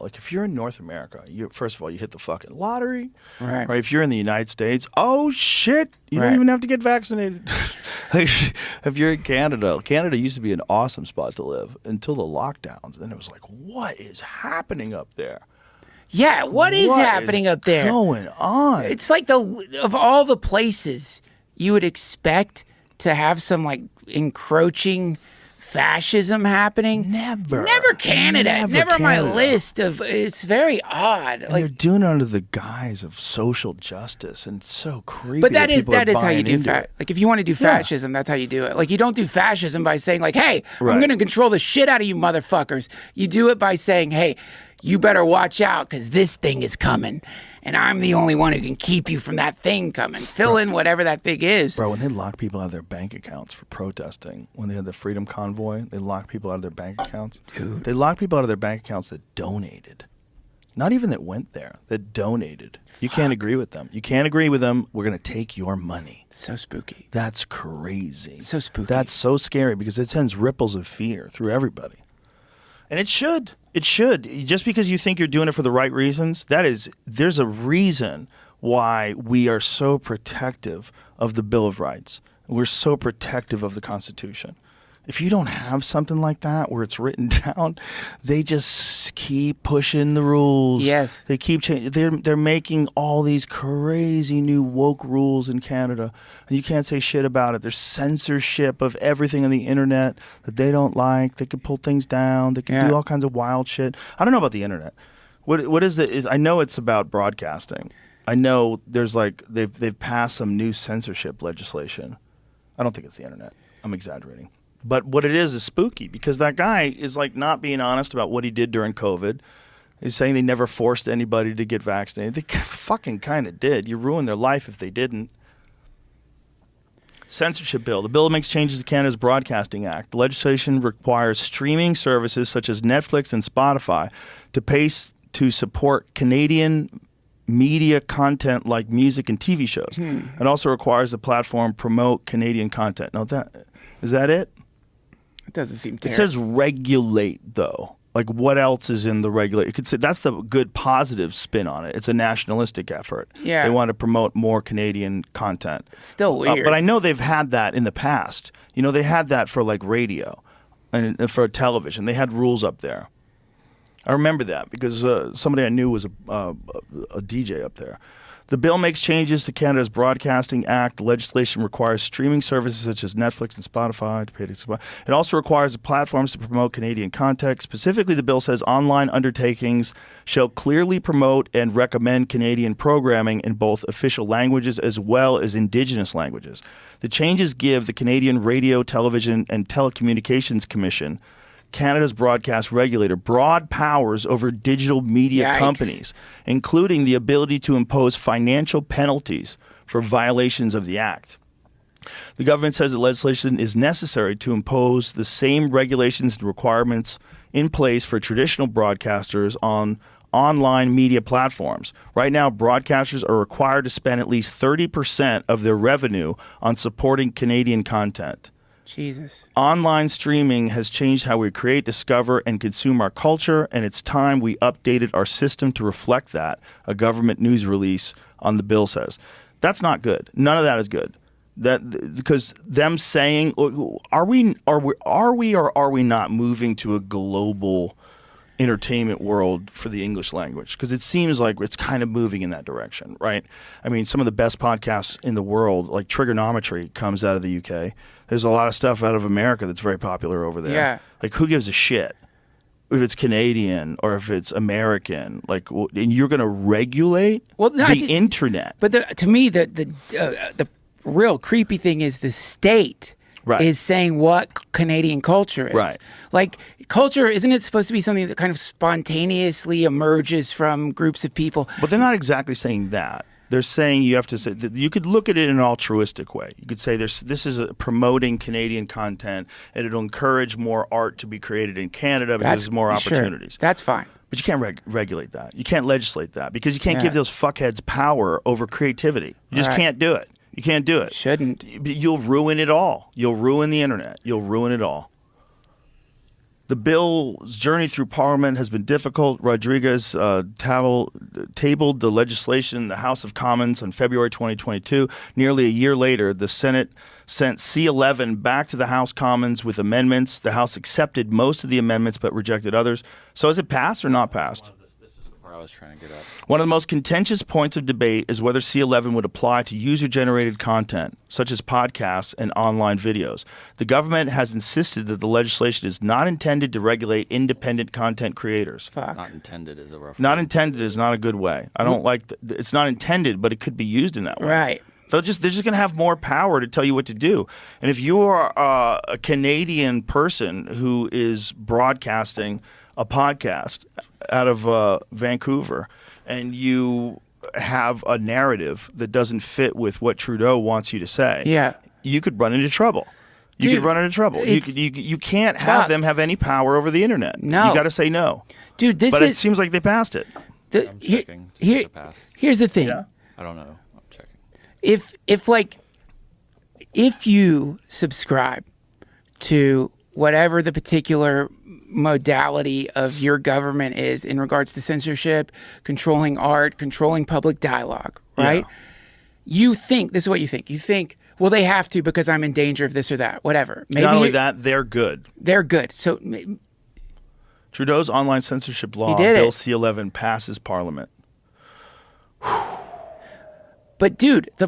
Like if you're in North America, first of all, you hit the fucking lottery. Right. Or if you're in the United States, oh shit, you don't even have to get vaccinated. Like, if you're in Canada used to be an awesome spot to live until the lockdowns. Then it was like, what is happening up there? Yeah, what is happening up there? Going on? It's like of all the places you would expect to have some like encroaching fascism happening. Never Canada. Never on my list of. It's very odd. And they're doing it under the guise of social justice, and it's so creepy. But that is how you do Like if you want to do fascism, that's how you do it. Like you don't do fascism by saying like, "Hey, I'm going to control the shit out of you motherfuckers." You do it by saying, "Hey, you better watch out because this thing is coming, and I'm the only one who can keep you from that thing coming." Fill in whatever that thing is. Bro, when they lock people out of their bank accounts for protesting, when they had the Freedom Convoy, they locked people out of their bank accounts. Dude. They locked people out of their bank accounts that donated. Not even that went there, that donated. You can't agree with them. You can't agree with them. We're going to take your money. So spooky. That's crazy. So spooky. That's so scary because it sends ripples of fear through everybody. And it should. It should. Just because you think you're doing it for the right reasons, there's a reason why we are so protective of the Bill of Rights. We're so protective of the Constitution. If you don't have something like that where it's written down, they just keep pushing the rules. Yes. They keep changing. They're making all these crazy new woke rules in Canada, and you can't say shit about it. There's censorship of everything on the internet that they don't like. They can pull things down. They can do all kinds of wild shit. I don't know about the internet. What is it? I know it's about broadcasting. I know there's like they've passed some new censorship legislation. I don't think it's the internet. I'm exaggerating. But what it is spooky because that guy is like not being honest about what he did during COVID. He's saying they never forced anybody to get vaccinated. They fucking kind of did. You ruined their life if they didn't. Censorship bill. The bill makes changes to Canada's Broadcasting Act. The legislation requires streaming services such as Netflix and Spotify to pay to support Canadian media content like music and TV shows. It also requires the platform promote Canadian content. Now is that it? It doesn't seem terrible. It says regulate, though. Like, what else is in the regulate? You could say that's the good positive spin on it. It's a nationalistic effort. Yeah. They want to promote more Canadian content. Still weird. But I know they've had that in the past. You know, they had that for, like, radio and for television. They had rules up there. I remember that because somebody I knew was a DJ up there. The bill makes changes to Canada's Broadcasting Act. The legislation requires streaming services such as Netflix and Spotify to pay to supply. It also requires the platforms to promote Canadian content. Specifically, the bill says online undertakings shall clearly promote and recommend Canadian programming in both official languages as well as Indigenous languages. The changes give the Canadian Radio, Television, and Telecommunications Commission, Canada's broadcast regulator, broad powers over digital media companies, including the ability to impose financial penalties for violations of the Act. The government says the legislation is necessary to impose the same regulations and requirements in place for traditional broadcasters on online media platforms. Right now, broadcasters are required to spend at least 30% of their revenue on supporting Canadian content. Jesus. Online streaming has changed how we create, discover, and consume our culture, and it's time we updated our system to reflect that, a government news release on the bill says. That's not good. None of that is good. Because them saying, are we or are we not moving to a global entertainment world for the English language? Because it seems like it's kind of moving in that direction, right? I mean, some of the best podcasts in the world, like Trigonometry, comes out of the UK. There's a lot of stuff out of America that's very popular over there. Yeah. Like, who gives a shit if it's Canadian or if it's American? Like, and you're going to regulate the internet. But to me, the real creepy thing is the state is saying what Canadian culture is. Right. Like, culture, isn't it supposed to be something that kind of spontaneously emerges from groups of people? But they're not exactly saying that. They're saying you have to say that you could look at it in an altruistic way. You could say this is promoting Canadian content, and it'll encourage more art to be created in Canada because there's more opportunities. Sure. That's fine. But you can't regulate that. You can't legislate that because you can't give those fuckheads power over creativity. You just can't do it. You can't do it. Shouldn't. You'll ruin it all. You'll ruin the internet. You'll ruin it all. The bill's journey through Parliament has been difficult. Rodriguez tabled the legislation in the House of Commons on February 2022. Nearly a year later, the Senate sent C11 back to the House Commons with amendments. The House accepted most of the amendments but rejected others. So has it passed or not passed? This is the part I was trying to get at. One of the most contentious points of debate is whether C11 would apply to user-generated content, such as podcasts and online videos. The government has insisted that the legislation is not intended to regulate independent content creators. Fuck. Not intended is a rough Not word. intended is not a good way. I don't like it's not intended, but it could be used in that way. Right. They're just going to have more power to tell you what to do. And if you are a Canadian person who is broadcasting a podcast out of Vancouver, and you have a narrative that doesn't fit with what Trudeau wants you to say, Yeah. you could run into trouble. You Dude, could run into trouble. You can't have them have any power over the internet. No. You got to say no. Dude, this But is it seems like they passed it. I'm checking to see if it passed. here's the thing. Yeah. I don't know. I'm checking. If you subscribe to whatever the particular modality of your government is in regards to censorship, controlling art, controlling public dialogue, right? Yeah. You think, this is what you think. You think, well, they have to because I'm in danger of this or that, whatever. Maybe Not only that, they're good. they're good. So Trudeau's online censorship law, He did Bill it. C11, passes Parliament. but dude, the